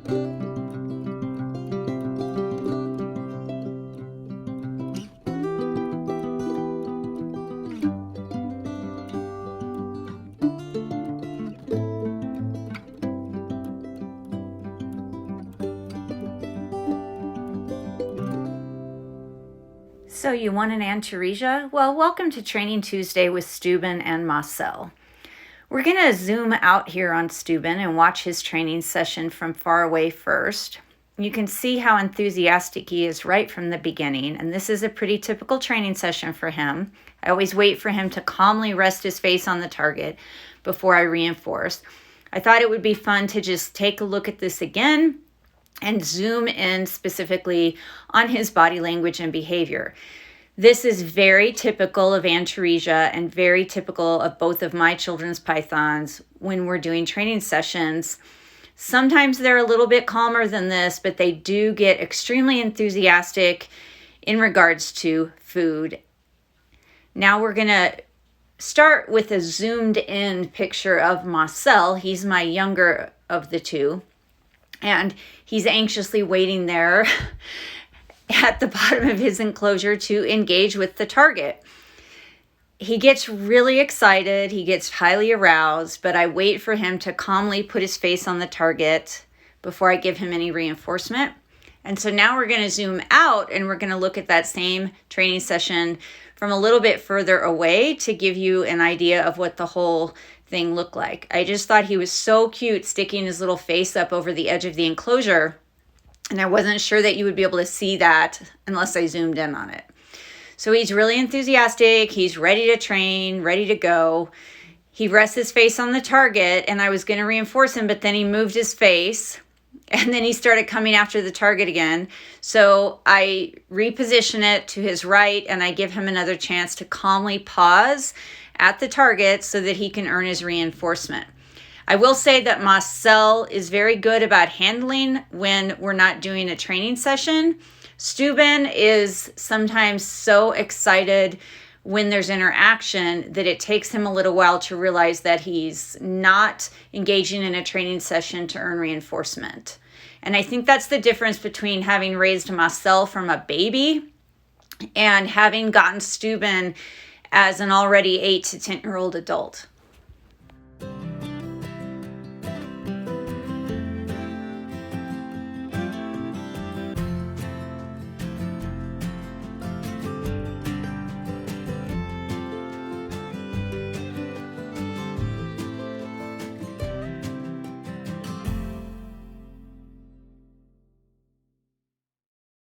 So you want an Antaresia? Well, welcome to Training Tuesday with Steuben and Marcel. We're going to zoom out here on Steuben and watch his training session from far away first. You can see how enthusiastic he is right from the beginning, and this is a pretty typical training session for him. I always wait for him to calmly rest his face on the target before I reinforce. I thought it would be fun to just take a look at this again and zoom in specifically on his body language and behavior. This is very typical of Antaresia and very typical of both of my children's pythons when we're doing training sessions. Sometimes they're a little bit calmer than this, but they do get extremely enthusiastic in regards to food. Now we're going to start with a zoomed in picture of Marcel. He's my younger of the two. And he's anxiously waiting there at the bottom of his enclosure to engage with the target. He gets really excited. He gets highly aroused, but I wait for him to calmly put his face on the target before I give him any reinforcement. And so now we're going to zoom out and we're going to look at that same training session from a little bit further away to give you an idea of what the whole thing looked like. I just thought he was so cute sticking his little face up over the edge of the enclosure, and I wasn't sure that you would be able to see that unless I zoomed in on it. So he's really enthusiastic. He's ready to train, ready to go. He rests his face on the target, and I was going to reinforce him, but then he moved his face, and then he started coming after the target again. So I reposition it to his right, and I give him another chance to calmly pause at the target so that he can earn his reinforcement. I will say that Marcel is very good about handling when we're not doing a training session. Steuben is sometimes so excited when there's interaction that it takes him a little while to realize that he's not engaging in a training session to earn reinforcement. And I think that's the difference between having raised Marcel from a baby and having gotten Steuben as an already 8 to 10-year-old adult.